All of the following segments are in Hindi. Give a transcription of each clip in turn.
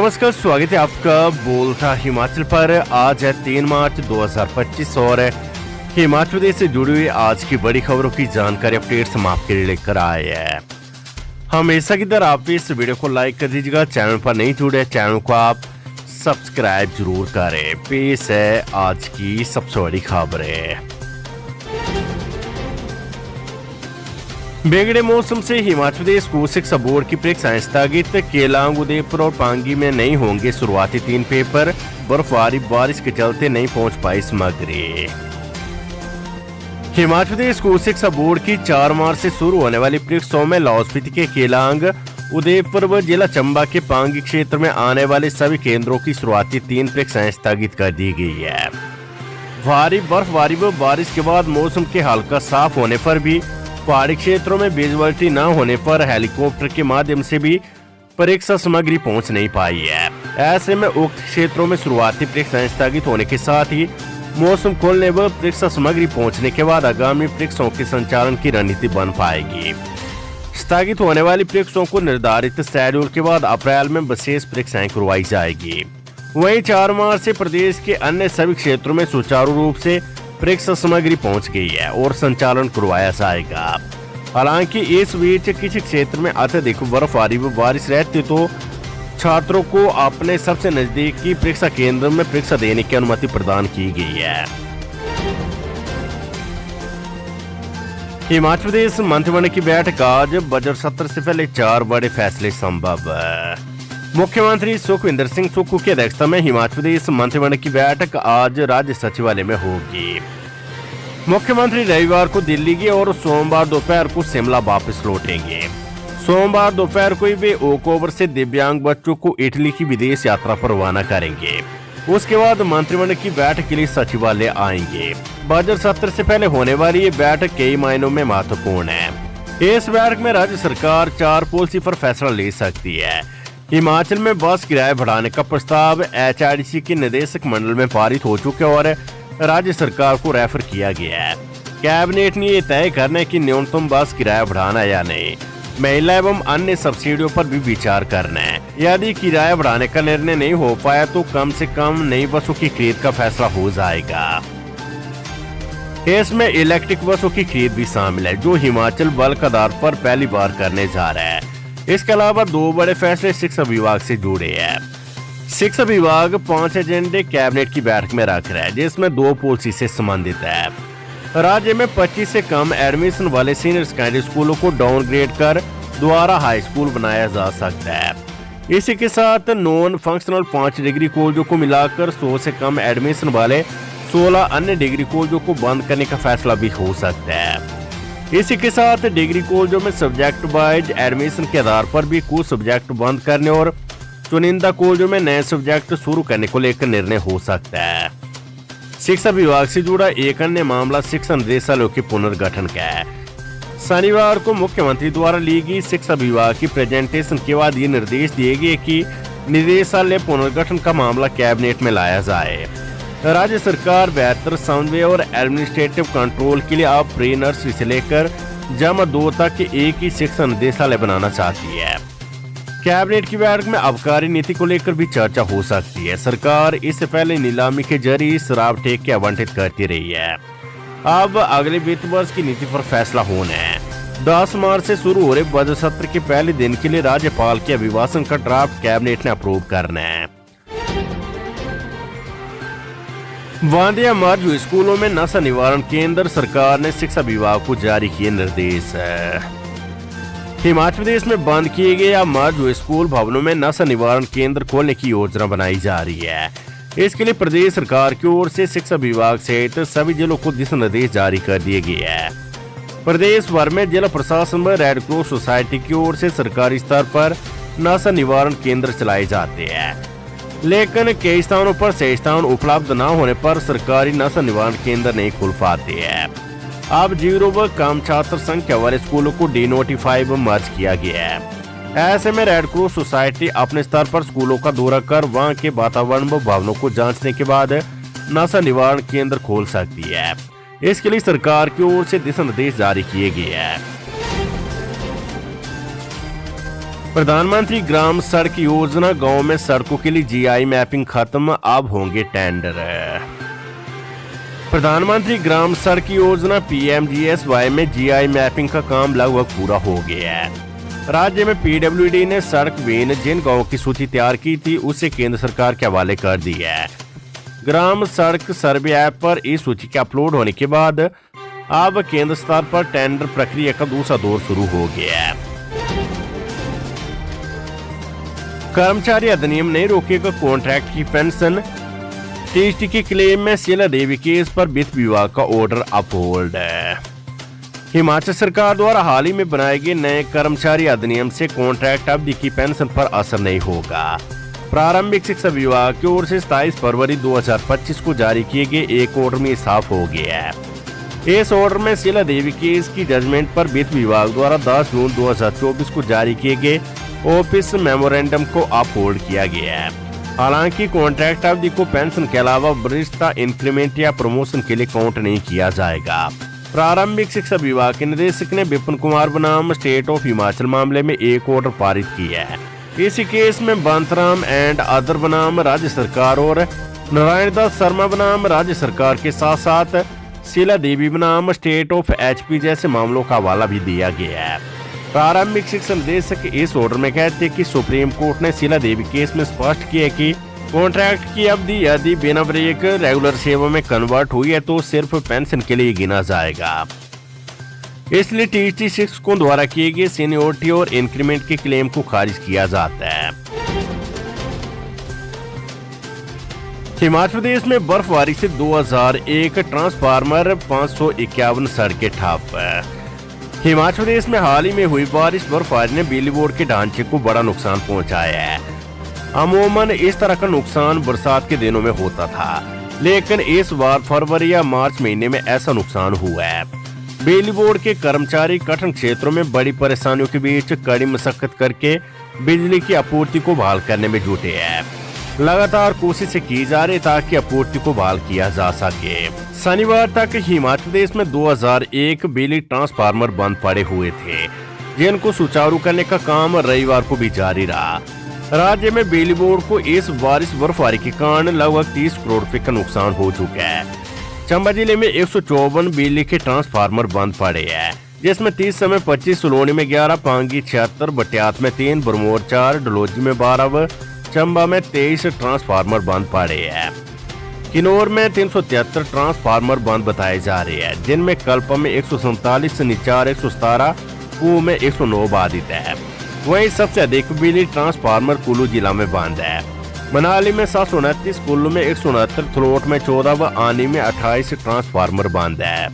नमस्कार, स्वागत है आपका बोलता हिमाचल पर। आज है 3 मार्च 2025 और हिमाचल प्रदेश से जुड़ी हुई आज की बड़ी खबरों की जानकारी अपडेट्स हम आपके लिए लेकर आए हैं। हमेशा की तरह आप इस वीडियो को लाइक कर दीजिएगा। चैनल पर नहीं जुड़े चैनल को आप सब्सक्राइब जरूर करें। पेश है आज की सबसे बड़ी खबरें। बिगड़े मौसम से हिमाचल प्रदेश स्कूल शिक्षा बोर्ड की परीक्षाएं स्थगित। केलांग, उदयपुर और पांगी में नहीं होंगे शुरुआती 3 पेपर। बर्फबारी बारिश के चलते नहीं पहुंच पाई सामग्री। हिमाचल प्रदेश स्कूल शिक्षा बोर्ड की 4 मार्च से शुरू होने वाली परीक्षाओं में लाहौल स्पीति के केलांग, उदयपुर व जिला चंबा के पांगी क्षेत्र में आने वाले सभी केंद्रों की शुरुआती 3 परीक्षाएं स्थगित कर दी गई है। भारी बर्फबारी व बारिश के बाद मौसम के हल्का साफ होने पर भी पहाड़ी क्षेत्रों में विजिबिलिटी न होने पर हेलीकॉप्टर के माध्यम से भी परीक्षा सामग्री पहुंच नहीं पाई है। ऐसे में उक्त क्षेत्रों में शुरुआती परीक्षाएं स्थगित होने के साथ ही मौसम खोलने व परीक्षा सामग्री पहुंचने के बाद आगामी परीक्षाओं के संचालन की रणनीति बन पाएगी। स्थगित होने वाली परीक्षाओं को निर्धारित शेड्यूल के बाद अप्रैल में विशेष परीक्षाएं करवाई जाएगी। वहीं 4 मार्च से प्रदेश के अन्य सभी क्षेत्रों में सुचारू रूप से परीक्षा सामग्री पहुंच गई है और संचालन करवाया जाएगा। हालांकि इस बीच किसी क्षेत्र में अत्यधिक बर्फबारी व बारिश रहती तो छात्रों को अपने सबसे नजदीकी परीक्षा केंद्र में परीक्षा देने की अनुमति प्रदान की गई है। हिमाचल प्रदेश मंत्रिमंडल की बैठक आज। बजट सत्र से पहले 4 बड़े फैसले संभव। मुख्यमंत्री सुखविंदर सिंह सुक्खू की अध्यक्षता में हिमाचल प्रदेश मंत्रिमंडल की बैठक आज राज्य सचिवालय में होगी। मुख्यमंत्री रविवार को दिल्ली गए और सोमवार दोपहर को शिमला वापस लौटेंगे। सोमवार दोपहर को वे ओक-ओवर से दिव्यांग बच्चों को इटली की विदेश यात्रा पर रवाना करेंगे। उसके बाद मंत्रिमंडल की बैठक के लिए सचिवालय आएंगे। बजट सत्र से पहले होने वाली ये बैठक कई मायनों में महत्वपूर्ण है। इस बैठक में राज्य सरकार 4 पॉलिसी पर फैसला ले सकती है। हिमाचल में बस किराया बढ़ाने का प्रस्ताव एचआरटीसी के निदेशक मंडल में पारित हो चुके और राज्य सरकार को रेफर किया गया है। कैबिनेट ने ये तय करना है कि न्यूनतम बस किराया बढ़ाना या नहीं। महिला एवं अन्य सब्सिडियों पर भी विचार करना है। यदि किराया बढ़ाने का निर्णय नहीं हो पाया तो कम से कम नई बसों की खरीद का फैसला हो जाएगा। इसमें इलेक्ट्रिक बसों की खरीद भी शामिल है, जो हिमाचल बल्क आधार पर पहली बार करने जा रहा है। इसके अलावा 2 बड़े फैसले शिक्षा विभाग से जुड़े हैं। शिक्षा विभाग 5 एजेंडे कैबिनेट की बैठक में रख रहा है, जिसमें 2 पॉलिसी से संबंधित है। राज्य में 25 से कम एडमिशन वाले सीनियर सेकेंडरी स्कूलों को डाउनग्रेड कर दोबारा हाई स्कूल बनाया जा सकता है। इसी के साथ नॉन फंक्शनल 5 डिग्री कॉलेजों को मिलाकर 100 से कम एडमिशन वाले 16 अन्य डिग्री कॉलेजों को बंद करने का फैसला भी हो सकता है। इसी के साथ डिग्री कॉलेजों में सब्जेक्ट वाइज एडमिशन के आधार पर भी कुछ सब्जेक्ट बंद करने और चुनिंदा कॉलेजों में नए सब्जेक्ट शुरू करने को लेकर निर्णय हो सकता है। शिक्षा विभाग से जुड़ा एक अन्य मामला शिक्षा निदेशालय के पुनर्गठन का है। शनिवार को मुख्यमंत्री द्वारा ली गई शिक्षा विभाग की प्रेजेंटेशन के बाद ये निर्देश दिए गए कि निदेशालय पुनर्गठन का मामला कैबिनेट में लाया जाए। राज्य सरकार बेहतर समन्वय और एडमिनिस्ट्रेटिव कंट्रोल के लिए अब प्री नर्सरी से लेकर जमा 2 तक एक ही शिक्षा निदेशालय बनाना चाहती है। कैबिनेट की बैठक में आबकारी नीति को लेकर भी चर्चा हो सकती है। सरकार इससे पहले नीलामी के जरिए शराब ठेके आवंटित करती रही है। अब अगले वित्त वर्ष की नीति पर फैसला होना है। 10 मार्च से शुरू हो रहे बजट सत्र के पहले दिन के लिए राज्यपाल के अभिभाषण का ड्राफ्ट कैबिनेट ने अप्रूव करना है। वांदिया मर्ज स्कूलों में नशा निवारण केंद्र। सरकार ने शिक्षा विभाग को जारी किए निर्देश। हिमाचल प्रदेश में बंद किए गए या मर्ज स्कूल भवनों में नशा निवारण केंद्र खोलने की योजना बनाई जा रही है। इसके लिए प्रदेश सरकार की ओर से शिक्षा विभाग सहित सभी जिलों को दिशा निर्देश जारी कर दिए गए हैं। प्रदेश भर में जिला प्रशासन व रेड क्रॉस सोसाइटी की ओर से सरकारी स्तर पर नशा निवारण केंद्र चलाए जाते हैं, लेकिन कई स्थानों पर सही स्थान उपलब्ध न होने पर सरकारी नशा निवारण केंद्र नहीं खुल पाते हैं। अब 0 व कम छात्र संख्या वाले स्कूलों को डिनोटिफाई व मर्ज किया गया है। ऐसे में रेड क्रॉस सोसाइटी अपने स्तर पर स्कूलों का दौरा कर वहां के वातावरण व भवनों को जांचने के बाद नशा निवारण केंद्र खोल सकती है। इसके लिए सरकार की ओर से दिशा निर्देश जारी किए गए हैं। प्रधानमंत्री ग्राम सड़क योजना, गांव में सड़कों के लिए जीआई मैपिंग खत्म, अब होंगे टेंडर। प्रधानमंत्री ग्राम सड़क योजना PMGSY में जीआई मैपिंग का काम लगभग पूरा हो गया है। राज्य में PWD ने सड़क विहीन जिन गांवों की सूची तैयार की थी उसे केंद्र सरकार के हवाले कर दी है। ग्राम सड़क सर्वे ऐप पर इस सूची के अपलोड होने के बाद अब केंद्र स्तर पर टेंडर प्रक्रिया का दूसरा दौर शुरू हो गया है। कर्मचारी अधिनियम ने रोकेगा कॉन्ट्रैक्ट की पेंशन, टीएसटी के क्लेम में शीला देवी केस पर वित्त विभाग का ऑर्डर अपहोल्ड है। हिमाचल सरकार द्वारा हाल ही में बनाए गए नए कर्मचारी अधिनियम से कॉन्ट्रैक्ट अवधि की पेंशन पर असर नहीं होगा। प्रारंभिक शिक्षा विभाग की ओर से 27 फरवरी 2025 को जारी किए गए एक ऑर्डर में साफ हो गया है। इस ऑर्डर में शीला देवी केस की जजमेंट पर वित्त विभाग द्वारा 10 जून 2024 को जारी किए गए ऑफिस मेमोरेंडम को अपहोल्ड किया गया है। हालांकि कॉन्ट्रैक्ट अवधि को पेंशन के अलावा वरिष्ठता, इंक्रीमेंट या प्रमोशन के लिए काउंट नहीं किया जाएगा। प्रारंभिक शिक्षा विभाग के निदेशक ने विपिन कुमार बनाम स्टेट ऑफ हिमाचल मामले में एक ऑर्डर पारित किया है। इसी केस में बंतराम एंड अदर बनाम राज्य सरकार और नारायण दास शर्मा बनाम राज्य सरकार के साथ साथ शीला देवी बनाम स्टेट ऑफ HP जैसे मामलों का हवाला भी दिया गया है। प्रारंभिक शिक्षा निदेशक इस ऑर्डर में कहते हैं कि सुप्रीम कोर्ट ने शीला देवी केस में स्पष्ट किया कि कॉन्ट्रैक्ट की अवधि यदि बिना ब्रेक रेगुलर सेवा में कन्वर्ट हुई है तो सिर्फ पेंशन के लिए गिना जाएगा। इसलिए टीएसटी शिक्षकों द्वारा किए गए सीनियोरिटी और इंक्रीमेंट के क्लेम को खारिज किया जाता है। हिमाचल प्रदेश में बर्फबारी से 2001 ट्रांसफार्मर 551 सड़कें ठप। हिमाचल प्रदेश में हाल ही में हुई बारिश बर्फबारी ने बिजली बोर्ड के ढांचे को बड़ा नुकसान पहुंचाया है। अमूमन इस तरह का नुकसान बरसात के दिनों में होता था, लेकिन इस बार फरवरी या मार्च महीने में ऐसा नुकसान हुआ है। बिजली बोर्ड के कर्मचारी कठिन क्षेत्रों में बड़ी परेशानियों के बीच कड़ी मशक्कत करके बिजली की आपूर्ति को बहाल करने में जुटे हैं। लगातार कोशिशें की जा रही ताकि आपूर्ति को बहाल किया जा सके। शनिवार तक हिमाचल प्रदेश में 2001 बिजली ट्रांसफार्मर बंद पड़े हुए थे, जिनको सुचारू करने का काम रविवार को भी जारी रहा। राज्य में बिजली बोर्ड को इस बारिश बर्फबारी के कारण लगभग 30 करोड़ रुपए का नुकसान हो चुका है। चंबा जिले में 154 बिजली के ट्रांसफार्मर बंद पड़े हैं, जिसमें 30 समय 25, सोलोनी में 11, पांगी 76, बटियात में 3, बरमोर 4, डलहौजी में 12, चंबा में 23 ट्रांसफार्मर बंद पड़े हैं। किन्नौर में 373 ट्रांसफार्मर बंद बताए जा रहे हैं, जिनमें कल्पा में 147, निचार 117, पूह में 109 बाधित है। वहीं सबसे अधिक बिजली ट्रांसफार्मर कुल्लू जिला में बंद है। मनाली में 729, कुल्लू में 169, थलोट में 14 व आनी में 28 ट्रांसफार्मर बंद है।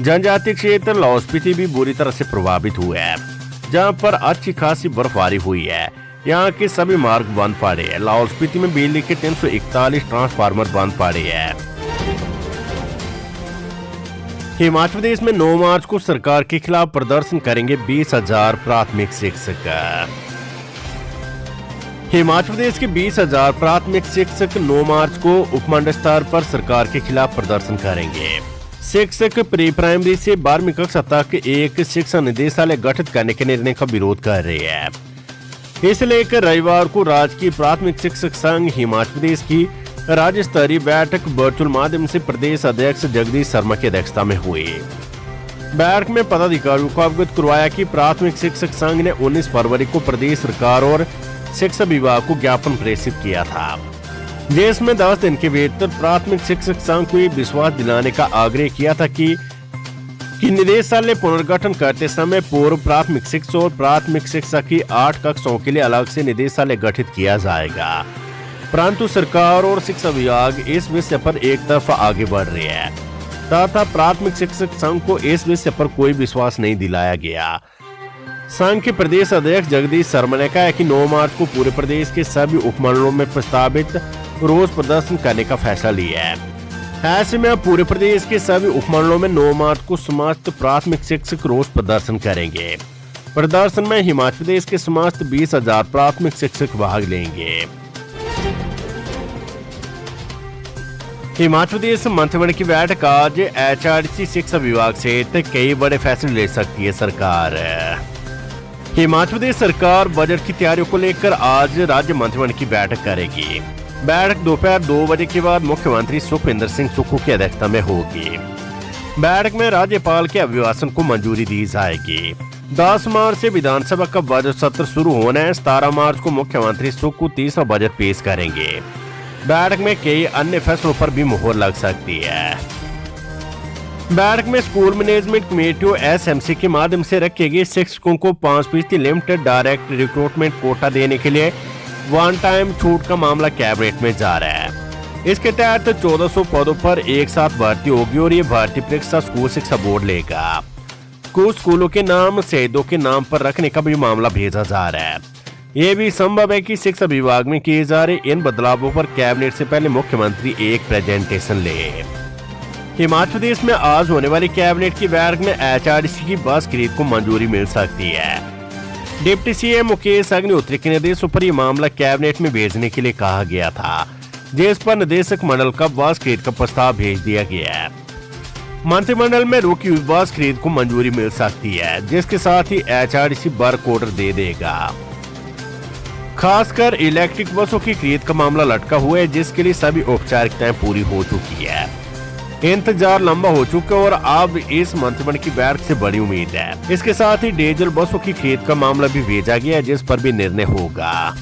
जनजातीय क्षेत्र लाहौल स्पीति भी बुरी तरह से प्रभावित हुए है, जहां पर अच्छी खासी बर्फबारी हुई है। यहाँ के सभी मार्ग बंद पड़े हैं। लाहौल स्पीति में बिजली के 341 ट्रांसफार्मर बंद पड़े हैं। हिमाचल प्रदेश में 9 मार्च को सरकार के खिलाफ प्रदर्शन करेंगे 20,000 प्राथमिक शिक्षक। हिमाचल प्रदेश के 20,000 प्राथमिक शिक्षक 9 मार्च को उपमंडल स्तर पर सरकार के खिलाफ प्रदर्शन करेंगे। शिक्षक प्री प्राइमरी से 12वीं कक्षा तक एक शिक्षा निदेशालय गठित करने के निर्णय का विरोध कर रहे हैं। इसे लेकर रविवार को राजकीय प्राथमिक शिक्षक संघ हिमाचल प्रदेश की राज्य स्तरीय बैठक वर्चुअल माध्यम से प्रदेश अध्यक्ष जगदीश शर्मा की अध्यक्षता में हुई। बैठक में पदाधिकारियों को अवगत करवाया कि प्राथमिक शिक्षक संघ ने 19 फरवरी को प्रदेश सरकार और शिक्षा विभाग को ज्ञापन प्रेषित किया था, जिसमें 10 दिन के भीतर प्राथमिक शिक्षक संघ को विश्वास दिलाने का आग्रह किया था कि निदेशालय पुनर्गठन करते समय पूर्व प्राथमिक शिक्षा और प्राथमिक शिक्षा की 8 कक्षाओं के लिए अलग से निदेशालय गठित किया जाएगा। परंतु सरकार और शिक्षा विभाग इस विषय पर एक तरफा आगे बढ़ रही है तथा प्राथमिक शिक्षक संघ को इस विषय पर कोई विश्वास नहीं दिलाया गया। संघ के प्रदेश अध्यक्ष जगदीश शर्मा ने कहा कि 9 मार्च को पूरे प्रदेश के सभी उपमंडलों में प्रस्तावित रोज प्रदर्शन करने का फैसला लिया है। ऐसे में अब पूरे प्रदेश के सभी उपमंडलों में 9 मार्च को समस्त प्राथमिक शिक्षक रोज प्रदर्शन करेंगे। प्रदर्शन में हिमाचल प्रदेश के समस्त 20,000 प्राथमिक शिक्षक भाग लेंगे। हिमाचल प्रदेश मंत्रिमंडल की बैठक आज HRDC शिक्षा विभाग सहित कई बड़े फैसले ले सकती है सरकार। हिमाचल प्रदेश सरकार बजट की तैयारियों को लेकर आज राज्य मंत्रिमंडल की बैठक करेगी। बैठक दोपहर 2 बजे के बाद मुख्यमंत्री सुखविंदर सिंह सुक्खू की अध्यक्षता में होगी। बैठक में राज्यपाल के अभिभाषण को मंजूरी दी जाएगी। 10 मार्च से विधानसभा का बजट सत्र शुरू होना है। 17 मार्च को मुख्यमंत्री सुक्खू तीसरा बजट पेश करेंगे। बैठक में कई अन्य फैसलों पर भी मुहर लग सकती है। बैठक में स्कूल मैनेजमेंट कमेटियों एसएमसी के माध्यम से रखे गए शिक्षकों को 5% लिमिटेड डायरेक्ट रिक्रूटमेंट कोटा देने के लिए वन टाइम छूट का मामला कैबिनेट में जा रहा है। इसके तहत 1400 पदों पर एक साथ भर्ती होगी और ये भर्ती परीक्षा स्कूल शिक्षा बोर्ड लेगा। कुछ स्कूलों के नाम शहीदों के नाम पर रखने का भी मामला भेजा जा रहा है। ये भी संभव है कि शिक्षा विभाग में किए जा रहे इन बदलावों पर कैबिनेट से पहले मुख्यमंत्री एक प्रेजेंटेशन ले। हिमाचल प्रदेश में आज होने वाली कैबिनेट की बैठक में एचआरटीसी की बस खरीद को मंजूरी मिल सकती है। डिप्टी सीएम मुकेश अग्निहोत्री के निर्देशों पर यह मामला कैबिनेट में भेजने के लिए कहा गया था, जिस पर निदेशक मंडल का बस खरीद का प्रस्ताव भेज दिया गया है। मंत्रिमंडल में रुकी हुई बस खरीद को मंजूरी मिल सकती है, जिसके साथ ही एचआरटीसी वर्क ऑर्डर दे देगा। खासकर इलेक्ट्रिक बसों की खरीद का मामला लटका हुआ है, जिसके लिए सभी औपचारिकताएं पूरी हो चुकी है। इंतजार लंबा हो चुका है और अब इस मंत्रिमंडल की बैठक से बड़ी उम्मीद है। इसके साथ ही डीजल बसों की खरीद का मामला भी भेजा गया है, जिस पर भी निर्णय होगा।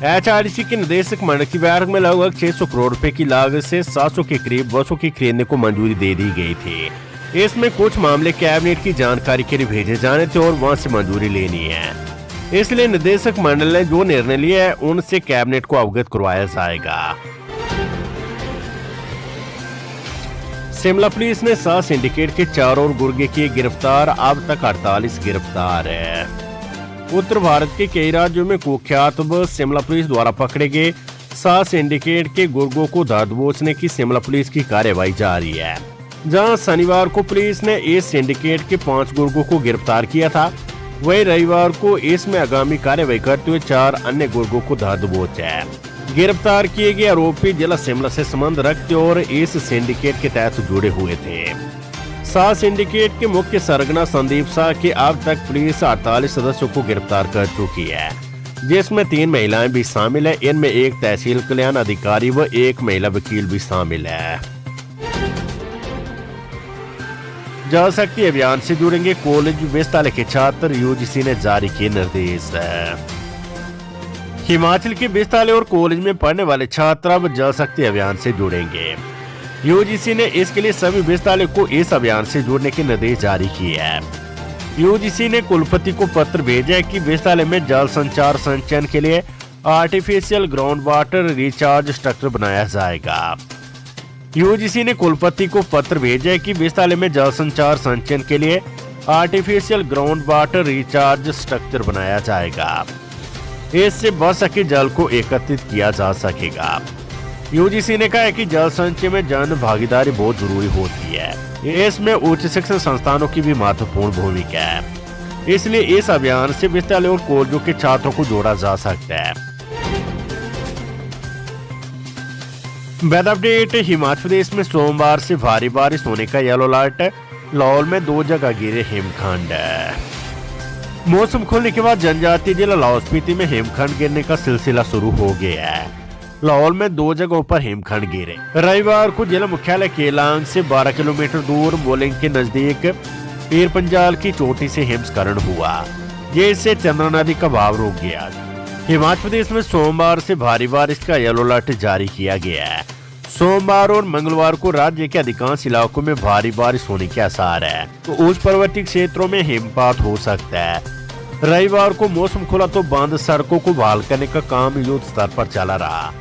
एचआरटीसी के निदेशक मंडल की बैठक में लगभग 600 करोड़ रुपए की लागत से 700 के करीब बसों की खरीदने को मंजूरी दे दी गई थी। इसमें कुछ मामले कैबिनेट की जानकारी के लिए भेजे जाने थे और वहां से मंजूरी लेनी है। इसलिए निदेशक मंडल ने जो निर्णय लिया है उनसे कैबिनेट को अवगत करवाया जाएगा। शिमला पुलिस ने 7 सिंडिकेट के 4 और गुर्गे किए गिरफ्तार। अब तक 48 गिरफ्तार है। उत्तर भारत के कई राज्यों में कुख्यात शिमला पुलिस द्वारा पकड़े गए 7 सिंडिकेट के गुर्गों को धर दबोचने की शिमला पुलिस की कार्यवाही जारी है। जहां शनिवार को पुलिस ने इस सिंडिकेट के 5 गुर्गों को गिरफ्तार किया था, वहीं रविवार को इसमें आगामी कार्यवाही करते हुए 4 अन्य गुर्गों को धर दबोचा है। गिरफ्तार किए गए आरोपी जिला शिमला से संबंध रखते और इस सिंडिकेट के तहत जुड़े हुए थे। 7 सिंडिकेट के मुख्य सरगना संदीप शाह के अब तक पुलिस 48 सदस्यों को गिरफ्तार कर चुकी है, जिसमें 3 महिलाएं भी शामिल है। इनमें एक तहसील कल्याण अधिकारी व एक महिला वकील भी शामिल है। जल शक्ति अभियान से जुड़ेंगे कॉलेज विश्वविद्यालय के छात्र, यूजीसी ने जारी किए निर्देश। हिमाचल के विश्वविद्यालय और कॉलेज में पढ़ने वाले छात्र अब जल शक्ति अभियान से जुड़ेंगे। यूजीसी ने इसके लिए सभी विश्वविद्यालय को इस अभियान से जुड़ने के निर्देश जारी किए हैं। यूजीसी ने कुलपति को पत्र भेजा है कि विश्वविद्यालय में जल संचार संचयन के लिए artificial ground water recharge structure बनाया जाएगा। यूजीसी ने कुलपति को पत्र भेजा है कि विश्वविद्यालय में जल संचार संचयन के लिए artificial ground water recharge structure बनाया जाएगा। इससे बच सके जल को एकत्रित किया जा सकेगा। यूजीसी ने कहा है कि जल संचय में जन भागीदारी बहुत जरूरी होती है। इसमें उच्च शिक्षण संस्थानों की भी महत्वपूर्ण भूमिका है। इसलिए इस अभियान से विश्वविद्यालय और कॉलेजों के छात्रों को जोड़ा जा सकता है। Weather update. हिमाचल प्रदेश में सोमवार से भारी बारिश होने का येलो अलर्ट। लाहौल में 2 जगह गिरे हिमखंड। मौसम खुलने के बाद जनजातीय जिला लाहौल स्पीति में हिमखंड गिरने का सिलसिला शुरू हो गया है। लाहौल में 2 जगहों पर हिमखंड गिरे। रविवार को जिला मुख्यालय केलांग से 12 किलोमीटर दूर मोलिंग के नजदीक पीर पंजाल की चोटी से हिमस्खलन हुआ, जिससे चंद्रा नदी का बहाव रुक गया। हिमाचल प्रदेश में सोमवार से भारी बारिश का येलो अलर्ट जारी किया गया है। सोमवार और मंगलवार को राज्य के अधिकांश इलाकों में भारी बारिश होने के आसार है, तो उच्च पर्वतीय क्षेत्रों में हिमपात हो सकता है। रविवार को मौसम खुला तो बंद सड़कों को बहाल करने का काम युद्ध स्तर पर चला रहा।